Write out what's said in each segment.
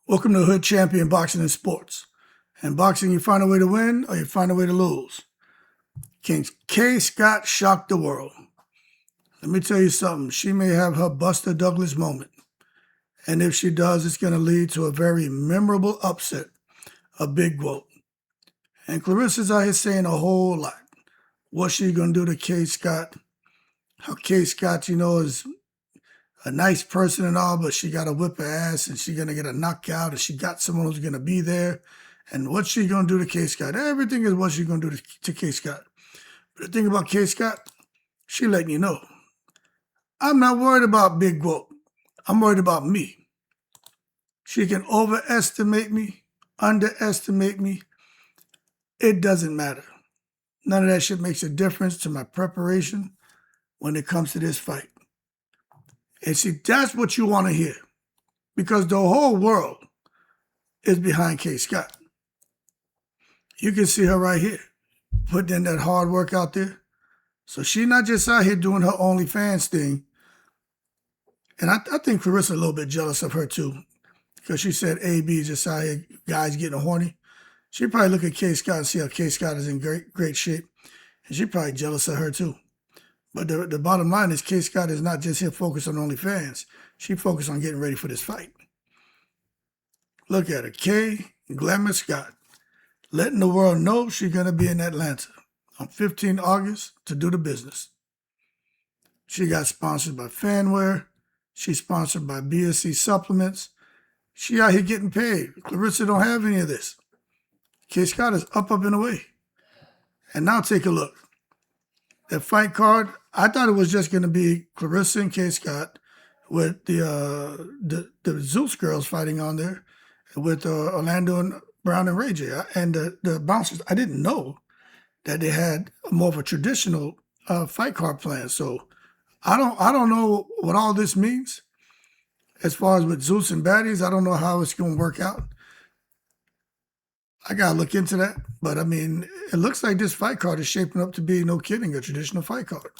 Welcome to Hood Champion Boxing and Sports. In boxing, you find a way to win or you find a way to lose. Can Kaye Scott shock the world? Let me tell you something. She may have her Buster Douglas moment. And if she does, it's going to lead to a very memorable upset, a big vote. And Clarissa's out here saying a whole lot. What's she going to do to Kaye Scott? How Kaye Scott, is a nice person and all, but she got to whip her ass and she's going to get a knockout and she got someone who's going to be there. And what's she going to do to Kaye Scott? Everything is what she's going to do to Kaye Scott. But the thing about Kaye Scott, she letting you know, I'm not worried about big vote. I'm worried about me. She can overestimate me, underestimate me. It doesn't matter. None of that shit makes a difference to my preparation when it comes to this fight. And see, that's what you want to hear. Because the whole world is behind Kaye Scott. You can see her right here, putting in that hard work out there. So she's not just out here doing her OnlyFans thing. And I think Clarissa a little bit jealous of her too. Because she said AB just out here, guys getting horny. She probably look at Kaye Scott and see how Kaye Scott is in great shape. And she probably jealous of her too. But the bottom line is Kaye Scott is not just here focused on OnlyFans. She focused on getting ready for this fight. Look at her, Kaye Glamour Scott, letting the world know she's going to be in Atlanta on 15 August to do the business. She got sponsored by Fanwear. She's sponsored by BSC Supplements. She out here getting paid. Clarissa don't have any of this. Kaye Scott is up and away. And now take a look. That fight card, I thought it was just going to be Clarissa and Kaye Scott with the Zeus girls fighting on there with Orlando and Brown and Ray J and the bouncers. I didn't know that they had more of a traditional fight card plan. So I don't know what all this means. As far as with Zeus and baddies, I don't know how it's going to work out. I got to look into that. But, I mean, it looks like this fight card is shaping up to be, no kidding, a traditional fight card.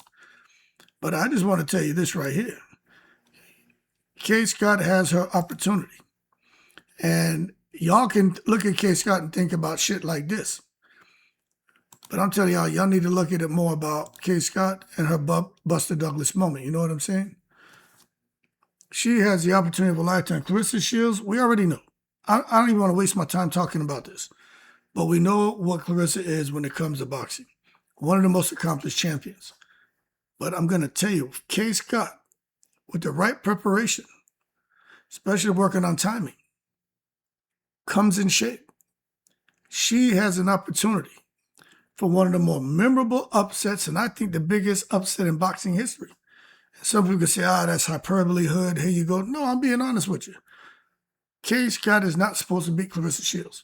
But I just want to tell you this right here. Kaye Scott has her opportunity. And y'all can look at Kaye Scott and think about shit like this. But I'm telling y'all need to look at it more about Kaye Scott and her Buster Douglas moment. You know what I'm saying? She has the opportunity of a lifetime. Clarissa Shields, we already know. I don't even want to waste my time talking about this. But we know what Clarissa is when it comes to boxing. One of the most accomplished champions. But I'm going to tell you, Kaye Scott, with the right preparation, especially working on timing, comes in shape. She has an opportunity for one of the more memorable upsets, and I think the biggest upset in boxing history. Some people say, that's hyperbole, Hood, here you go. No, I'm being honest with you. Kaye Scott is not supposed to beat Clarissa Shields.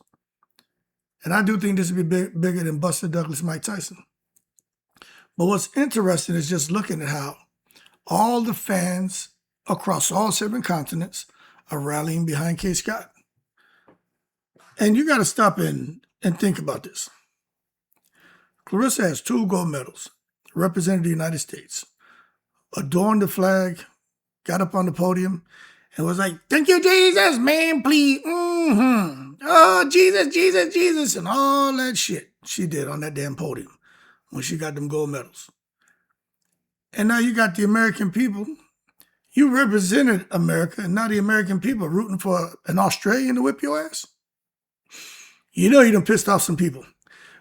And I do think this would be bigger than Buster Douglas, Mike Tyson. But what's interesting is just looking at how all the fans across all 7 continents are rallying behind Kaye Scott. And you got to stop and think about this. Clarissa has 2 gold medals, represented the United States, adorned the flag, got up on the podium, and was like, thank you, Jesus, man, please. Oh, Jesus, Jesus, Jesus, and all that shit she did on that damn podium when she got them gold medals. And now you got the American people. You represented America, and now the American people rooting for an Australian to whip your ass. You know you done pissed off some people.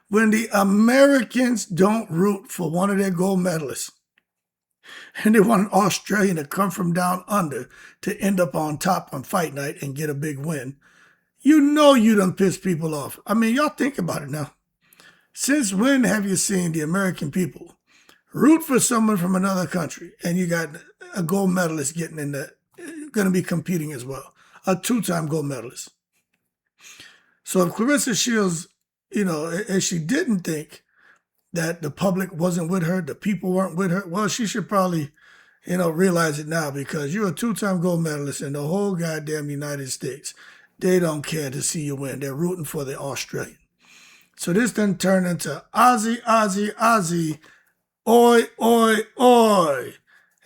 When the Americans don't root for one of their gold medalists, and they want an Australian to come from down under to end up on top on fight night and get a big win, you know you done pissed people off. I mean, y'all think about it now. Since when have you seen the American people root for someone from another country and you got a gold medalist getting in there, going to be competing as well, a 2-time gold medalist? So if Clarissa Shields, if she didn't think that the public wasn't with her, the people weren't with her, well, she should probably, realize it now, because you're a 2-time gold medalist in the whole goddamn United States. They don't care to see you win. They're rooting for the Australian. So this then turned into Aussie, Aussie, Aussie, oi, oi, oi.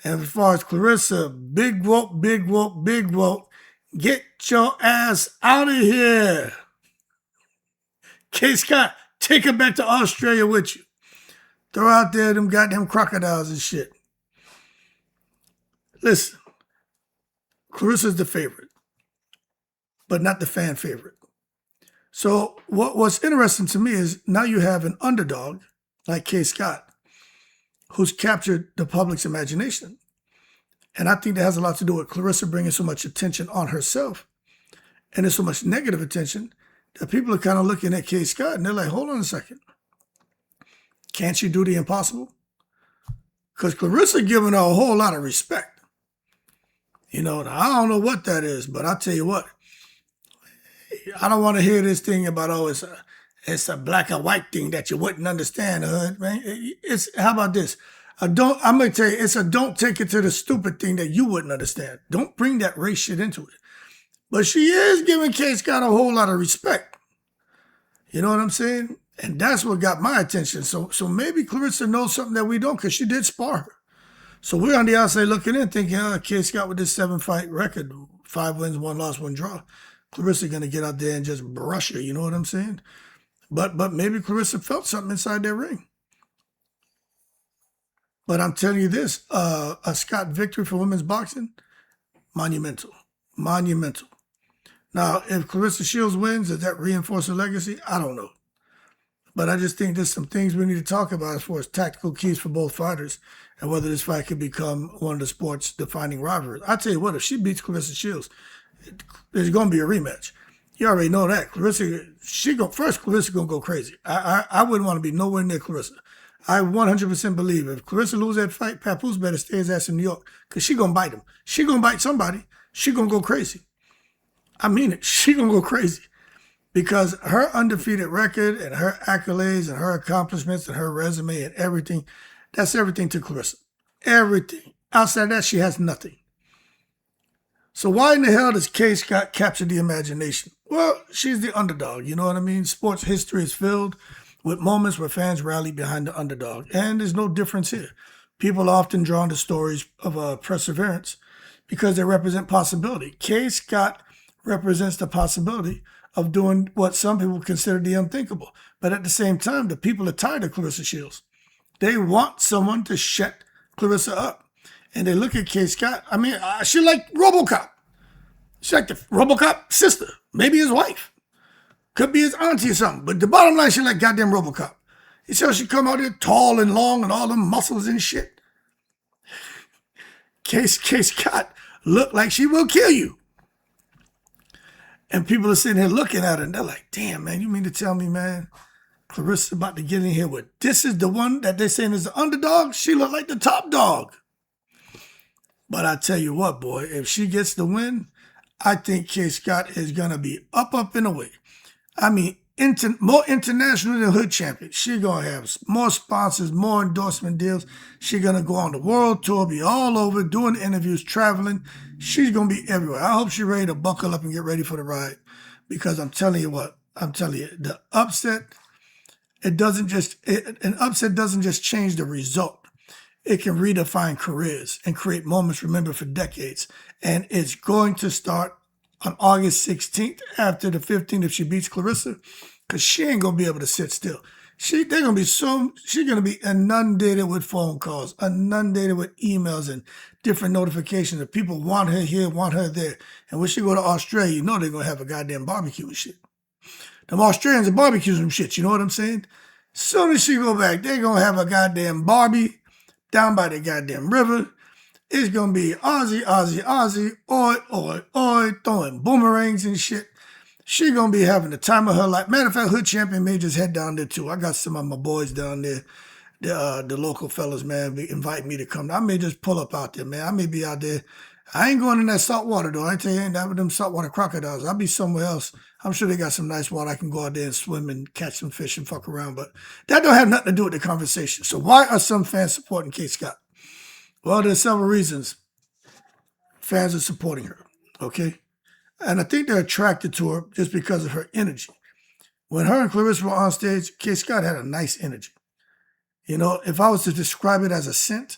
And as far as Clarissa, big whoop, big whoop, big whoop. Get your ass out of here. Kaye Scott, take her back to Australia with you. Throw out there them goddamn crocodiles and shit. Listen, Clarissa's the favorite, but not the fan favorite. So what's interesting to me is now you have an underdog like Kaye Scott who's captured the public's imagination. And I think that has a lot to do with Clarissa bringing so much attention on herself. And there's so much negative attention that people are kind of looking at Kaye Scott and they're like, hold on a second. Can't she do the impossible? Because Clarissa giving her a whole lot of respect. You know, I don't know what that is, but I'll tell you what. I don't want to hear this thing about, oh, it's a black or white thing that you wouldn't understand, Hood, man. How about this? I'm going to tell you, it's a don't take it to the stupid thing that you wouldn't understand. Don't bring that race shit into it. But she is giving Kaye Scott a whole lot of respect. You know what I'm saying? And that's what got my attention. So maybe Clarissa knows something that we don't because she did spar her. So we're on the outside looking in thinking, Kaye Scott with this 7-fight record, 5 wins, 1 loss, 1 draw. Clarissa going to get out there and just brush her. You know what I'm saying? But maybe Clarissa felt something inside that ring. But I'm telling you this, a Scott victory for women's boxing, monumental. Monumental. Now, if Clarissa Shields wins, does that reinforce her legacy? I don't know. But I just think there's some things we need to talk about as far as tactical keys for both fighters and whether this fight could become one of the sport's defining rivalries. I tell you what, if she beats Clarissa Shields, there's going to be a rematch. You already know that. Clarissa going to go crazy. I wouldn't want to be nowhere near Clarissa. I 100% believe if Clarissa loses that fight, Papoose better stay his ass in New York because she going to bite him. She going to bite somebody. She going to go crazy. I mean it. She going to go crazy because her undefeated record and her accolades and her accomplishments and her resume and everything, that's everything to Clarissa. Everything. Outside that, she has nothing. So why in the hell does Kaye Scott capture the imagination? Well, she's the underdog. You know what I mean? Sports history is filled with moments where fans rally behind the underdog. And there's no difference here. People are often drawn to stories of perseverance because they represent possibility. Kaye Scott represents the possibility of doing what some people consider the unthinkable. But at the same time, the people are tired of Clarissa Shields. They want someone to shut Clarissa up. And they look at Kaye Scott. I mean, she like RoboCop. She like the RoboCop sister. Maybe his wife. Could be his auntie or something. But the bottom line, she like goddamn RoboCop. You see how she come out here tall and long and all them muscles and shit? Kaye Scott look like she will kill you. And people are sitting here looking at her and they're like, damn, man, you mean to tell me, man, Clarissa about to get in here with, this is the one that they're saying is the underdog? She look like the top dog. But I tell you what, boy, if she gets the win, I think Kaye Scott is going to be up and away. I mean, more international than hood champion. She going to have more sponsors, more endorsement deals. She going to go on the world tour, be all over, doing interviews, traveling. She's going to be everywhere. I hope she's ready to buckle up and get ready for the ride. Because I'm telling you what, the upset, an upset doesn't just change the result. It can redefine careers and create moments remembered for decades. And it's going to start on August 16th after the 15th if she beats Clarissa, because she ain't going to be able to sit still. She's going to be inundated with phone calls, inundated with emails and different notifications that people want her here, want her there. And when she go to Australia, you know they're going to have a goddamn barbecue and shit. Them Australians are barbecuing some shit, you know what I'm saying? Soon as she go back, they're going to have a goddamn barbie down by the goddamn river. It's going to be Aussie, oi, throwing boomerangs and shit. She going to be having the time of her life. Matter of fact, Hood Champion may just head down there too. I got some of my boys down there, the local fellas, man, invite me to come. I may just pull up out there, man. I may be out there. I ain't going in that salt water, though. I ain't tell you, ain't that with them saltwater crocodiles. I'll be somewhere else. I'm sure they got some nice water. I can go out there and swim and catch some fish and fuck around. But that don't have nothing to do with the conversation. So why are some fans supporting Kaye Scott? Well, there's several reasons fans are supporting her, okay? And I think they're attracted to her just because of her energy. When her and Clarissa were on stage, Kaye Scott had a nice energy. You know, if I was to describe it as a scent,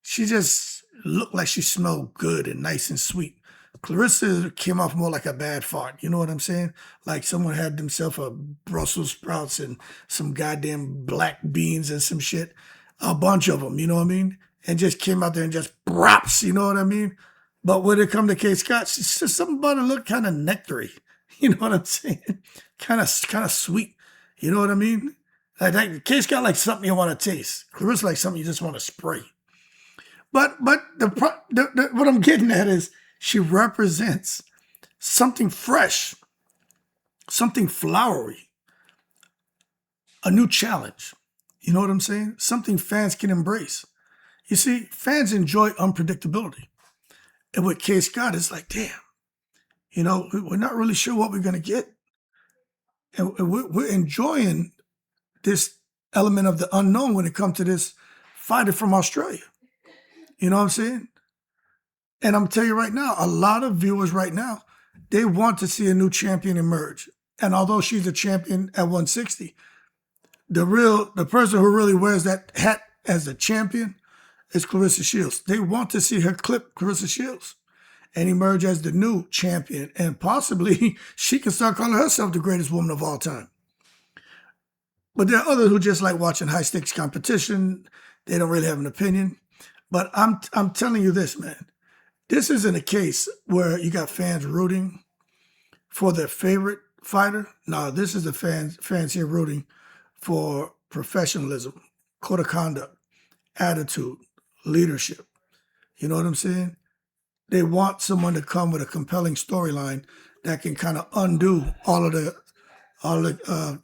she just looked like she smelled good and nice and sweet. Clarissa came off more like a bad fart. You know what I'm saying? Like someone had themselves a Brussels sprouts and some goddamn black beans and some shit. A bunch of them, you know what I mean? And just came out there and just props, you know what I mean? But when it come to Kaye Scott, she's just something about her look kind of nectary. You know what I'm saying? Kind of sweet. You know what I mean? Like Kaye Scott like something you want to taste. Clarissa like something you just want to spray. But what I'm getting at is she represents something fresh, something flowery, a new challenge. You know what I'm saying? Something fans can embrace. You see, fans enjoy unpredictability. And with Kaye Scott, it's like, damn, you know, we're not really sure what we're going to get. And we're enjoying this element of the unknown when it comes to this fighter from Australia. You know what I'm saying? And I'm telling you right now, a lot of viewers right now, they want to see a new champion emerge. And although she's a champion at 160, the person who really wears that hat as a champion is Clarissa Shields. They want to see her clip Clarissa Shields and emerge as the new champion. And possibly she can start calling herself the greatest woman of all time. But there are others who just like watching high stakes competition. They don't really have an opinion. But I'm telling you this, man. This isn't a case where you got fans rooting for their favorite fighter. No, this is the fans here rooting for professionalism, code of conduct, attitude, leadership. You know what I'm saying? They want someone to come with a compelling storyline that can kind of undo all the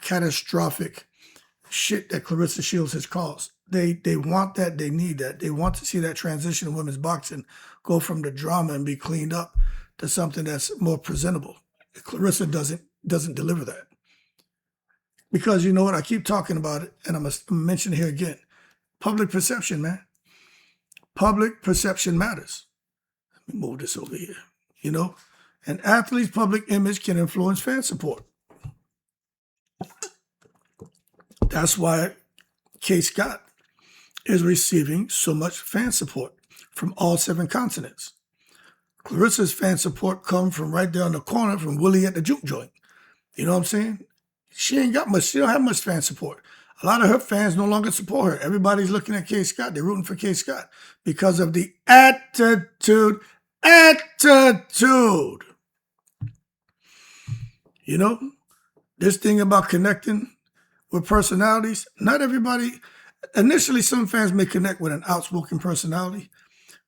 catastrophic shit that Clarissa Shields has caused. They want that. They need that. They want to see that transition in women's boxing go from the drama and be cleaned up to something that's more presentable. Clarissa doesn't deliver that. Because you know what? I keep talking about it, and I'm going to mention it here again. Public perception, man. Public perception matters. Let me move this over here. You know? An athlete's public image can influence fan support. That's why Kaye Scott is receiving so much fan support from all 7 continents. Clarissa's fan support comes from right there on the corner from Willie at the juke joint. You know what I'm saying? She ain't got much. She don't have much fan support. A lot of her fans no longer support her. Everybody's looking at Kaye Scott. They're rooting for Kaye Scott because of the attitude. Attitude. You know, this thing about connecting with personalities, not everybody, initially some fans may connect with an outspoken personality,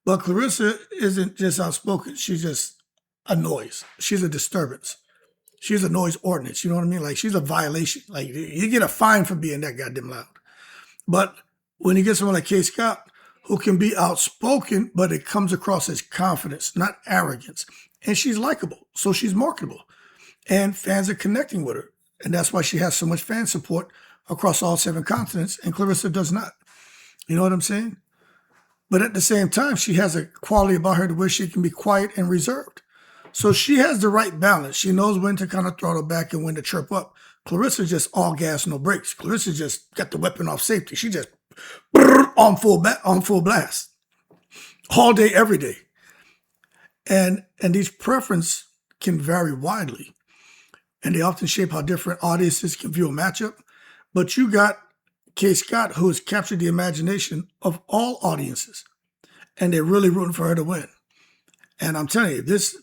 but Clarissa isn't just outspoken. She's just a noise. She's a disturbance. She's a noise ordinance. You know what I mean? Like she's a violation. Like you get a fine for being that goddamn loud. But when you get someone like Kaye Scott, who can be outspoken, but it comes across as confidence, not arrogance. And she's likable, so she's marketable. And fans are connecting with her. And that's why she has so much fan support across all 7 continents, and Clarissa does not. You know what I'm saying? But at the same time, she has a quality about her to where she can be quiet and reserved. So she has the right balance. She knows when to kind of throttle back and when to chirp up. Clarissa's just all gas, no brakes. Clarissa just got the weapon off safety. She just on full blast all day, every day. And these preferences can vary widely. And they often shape how different audiences can view a matchup. But you got Kaye Scott, who has captured the imagination of all audiences. And they're really rooting for her to win. And I'm telling you, this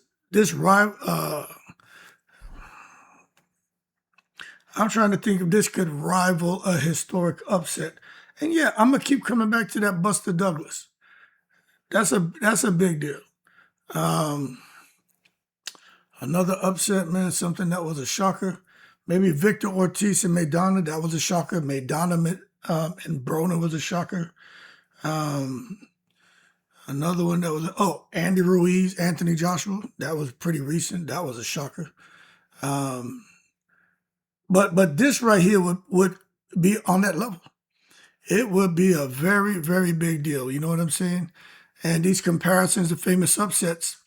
I'm trying to think if this could rival a historic upset. And yeah, I'm going to keep coming back to that Buster Douglas. That's a big deal. Another upset, man, something that was a shocker. Maybe Victor Ortiz and Maidana, that was a shocker. Maidana and Broner was a shocker. Another one that was, Andy Ruiz, Anthony Joshua, that was pretty recent. That was a shocker. But this right here would be on that level. It would be a very, very big deal. You know what I'm saying? And these comparisons of famous upsets,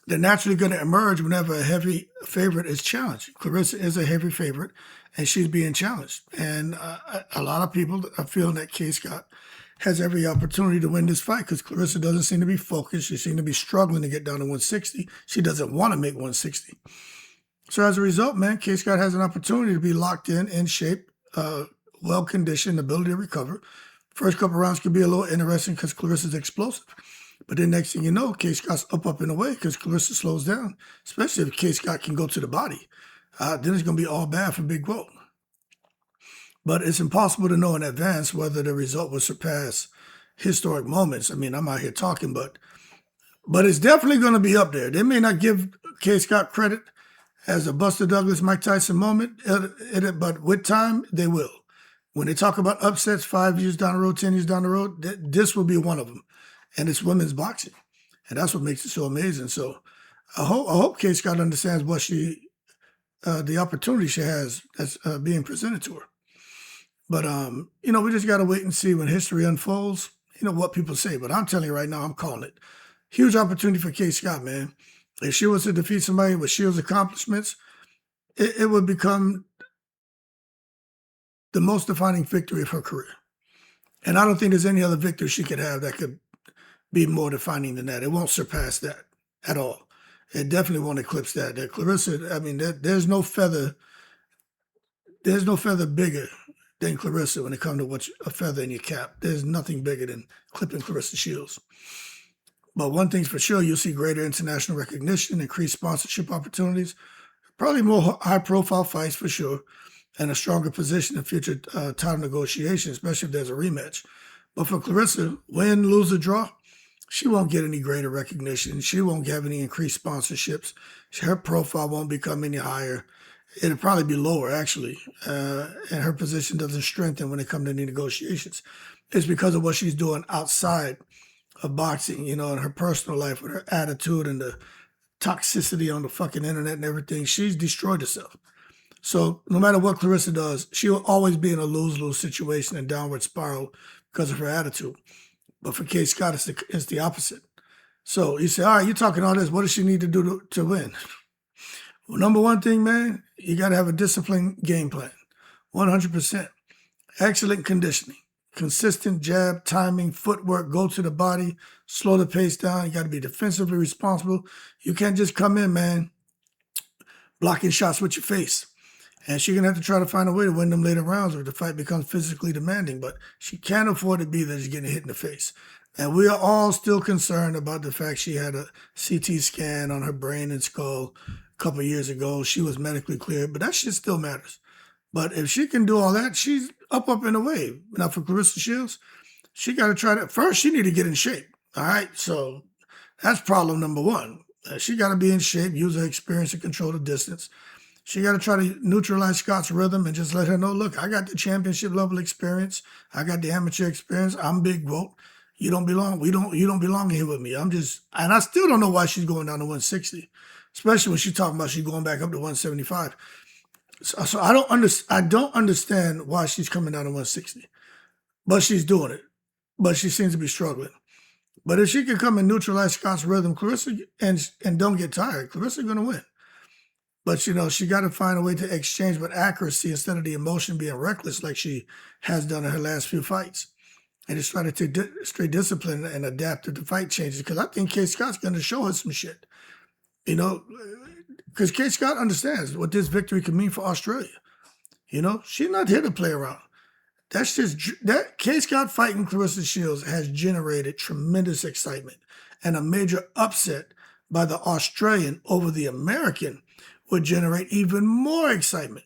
they're naturally going to emerge whenever a heavy favorite is challenged. Clarissa is a heavy favorite, and she's being challenged. And a lot of people are feeling that Kaye Scott has every opportunity to win this fight because Clarissa doesn't seem to be focused. She seems to be struggling to get down to 160. She doesn't want to make 160. So as a result, man, Kaye Scott has an opportunity to be locked in shape, well-conditioned, ability to recover. First couple rounds could be a little interesting because Clarissa's explosive. But then next thing you know, Kaye Scott's up and away because Clarissa slows down, especially if Kaye Scott can go to the body. Then it's going to be all bad for Big Boat. But it's impossible to know in advance whether the result will surpass historic moments. I mean, I'm out here talking, but it's definitely going to be up there. They may not give Kaye Scott credit as a Buster Douglas, Mike Tyson moment, but with time, they will. When they talk about upsets 5 years down the road, 10 years down the road, this will be one of them. And it's women's boxing. And that's what makes it so amazing. So I hope Kaye Scott understands what the opportunity she has that's being presented to her. But, we just got to wait and see when history unfolds, what people say. But I'm telling you right now, I'm calling it. Huge opportunity for Kaye Scott, man. If she was to defeat somebody with Shields' accomplishments, it would become the most defining victory of her career. And I don't think there's any other victory she could have that could be more defining than that. It won't surpass that at all. It definitely won't eclipse that. That Clarissa, I mean, there's no feather bigger than Clarissa when it comes to what's a feather in your cap. There's nothing bigger than clipping Claressa Shields. But one thing's for sure, you'll see greater international recognition, increased sponsorship opportunities, probably more high-profile fights for sure, and a stronger position in future title negotiations, especially if there's a rematch. But for Clarissa, win, lose, or draw, she won't get any greater recognition. She won't have any increased sponsorships. Her profile won't become any higher. It'll probably be lower, actually. And her position doesn't strengthen when it comes to any negotiations. It's because of what she's doing outside of boxing, in her personal life with her attitude and the toxicity on the fucking internet and everything. She's destroyed herself. So no matter what Clarissa does, she will always be in a lose-lose situation and downward spiral because of her attitude. But for Kaye Scott, it's the opposite. So you say, all right, you're talking all this. What does she need to do to win? Well, number one thing, man, you got to have a disciplined game plan. 100%. Excellent conditioning. Consistent jab, timing, footwork, go to the body, slow the pace down. You got to be defensively responsible. You can't just come in, man, blocking shots with your face. And she's going to have to try to find a way to win them later rounds or the fight becomes physically demanding. But she can't afford to be there just getting hit in the face. And we are all still concerned about the fact she had a CT scan on her brain and skull a couple of years ago. She was medically cleared, but that shit still matters. But if she can do all that, she's up and away. Now for Clarissa Shields, she got to try to, first she need to get in shape. All right, so that's problem number one. She got to be in shape, use her experience to control the distance. She got to try to neutralize Scott's rhythm and just let her know, look, I got the championship level experience. I got the amateur experience. I'm Big Boat. You don't belong. You don't belong here with me. And I still don't know why she's going down to 160, especially when she's talking about she's going back up to 175. So I don't understand why she's coming down to 160, but she's doing it. But she seems to be struggling. But if she can come and neutralize Scott's rhythm, Clarissa, and don't get tired, Clarissa's going to win. But, she got to find a way to exchange with accuracy instead of the emotion being reckless like she has done in her last few fights. And just try to stay disciplined and adapt to the fight changes. Because I think Kaye Scott's going to show her some shit. Because Kaye Scott understands what this victory could mean for Australia. She's not here to play around. That's that Kaye Scott fighting Clarissa Shields has generated tremendous excitement. And a major upset by the Australian over the American would generate even more excitement.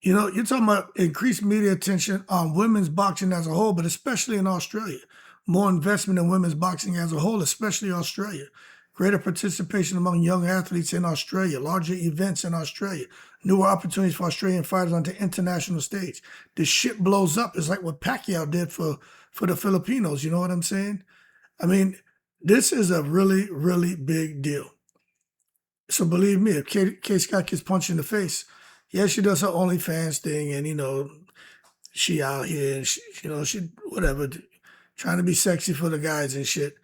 You're talking about increased media attention on women's boxing as a whole, but especially in Australia. More investment in women's boxing as a whole, especially Australia. Greater participation among young athletes in Australia, larger events in Australia, newer opportunities for Australian fighters on the international stage. This shit blows up. It's like what Pacquiao did for the Filipinos. You know what I'm saying? I mean, this is a really, really big deal. So believe me, if Kaye Scott gets punched in the face, yeah, she does her OnlyFans thing, and she out here and she whatever, trying to be sexy for the guys and shit.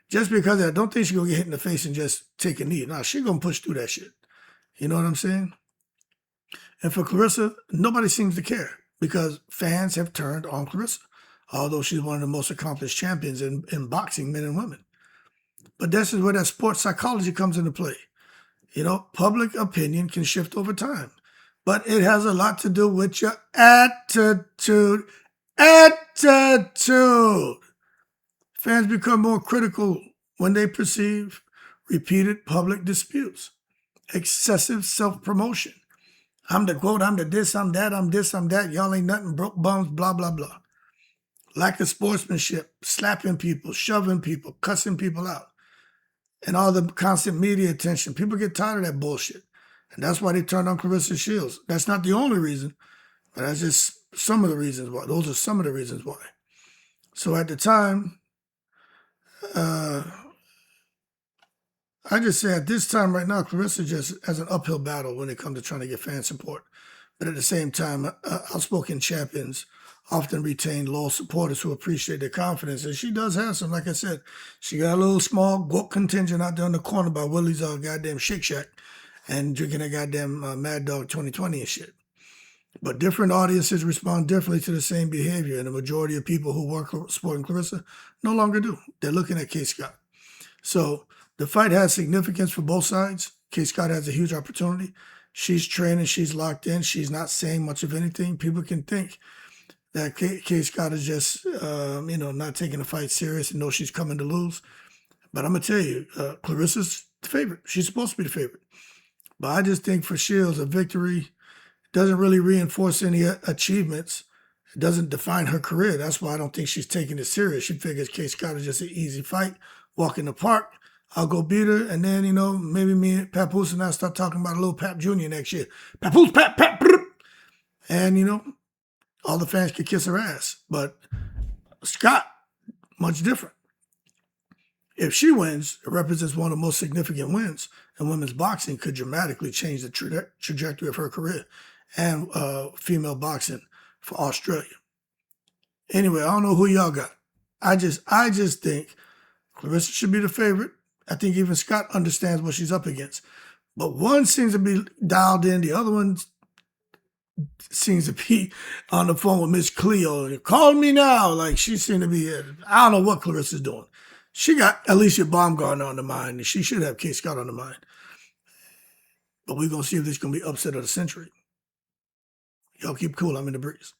Just because I don't think she's gonna get hit in the face and just take a knee. No, she's gonna push through that shit. You know what I'm saying? And for Clarissa, nobody seems to care because fans have turned on Clarissa. although she's one of the most accomplished champions in boxing, men and women. But this is where that sports psychology comes into play. You know, public opinion can shift over time, but it has a lot to do with your attitude. Attitude. Fans become more critical when they perceive repeated public disputes, excessive self-promotion. I'm the GOAT, I'm the this, I'm that, I'm this, I'm that. Y'all ain't nothing, broke bums, blah, blah, blah. Lack of sportsmanship, slapping people, shoving people, cussing people out, and all the constant media attention. People get tired of that bullshit. And that's why they turned on Clarissa Shields. That's not the only reason, but that's just some of the reasons why. Those are some of the reasons why. So at the time, I just say at this time right now, Clarissa just has an uphill battle when it comes to trying to get fan support. But at the same time, outspoken champions often retain loyal supporters who appreciate their confidence. And she does have some, like I said, she got a little small GOAT contingent out there in the corner by Willie's goddamn Shake Shack and drinking that goddamn Mad Dog 2020 and shit. But different audiences respond differently to the same behavior, and the majority of people who work supporting Clarissa no longer do. They're looking at Kaye Scott. So the fight has significance for both sides. Kaye Scott has a huge opportunity. She's training, she's locked in, she's not saying much of anything. People can think that Kaye Scott is just, not taking the fight serious and know she's coming to lose. But I'm going to tell you, Clarissa's the favorite. She's supposed to be the favorite. But I just think for Shields, a victory doesn't really reinforce any achievements. It doesn't define her career. That's why I don't think she's taking it serious. She figures Kaye Scott is just an easy fight, walk in the park. I'll go beat her, and then, maybe me and Papoose and I start talking about a little Pap Jr. next year. Papoose, Pap, brr. And, all the fans could kiss her ass. But Scott, much different. If she wins, it represents one of the most significant wins in women's boxing, could dramatically change the trajectory of her career and female boxing for Australia. Anyway, I don't know who y'all got. I just think Clarissa should be the favorite. I think even Scott understands what she's up against. But one seems to be dialed in. The other one seems to be on the phone with Miss Cleo. Call me now. Like, she seemed to be, I don't know what Clarissa's doing. She got Alicia Baumgartner on the mind, and she should have Kaye Scott on the mind. But we're going to see if this is going to be upset of the century. Y'all keep cool. I'm in the breeze.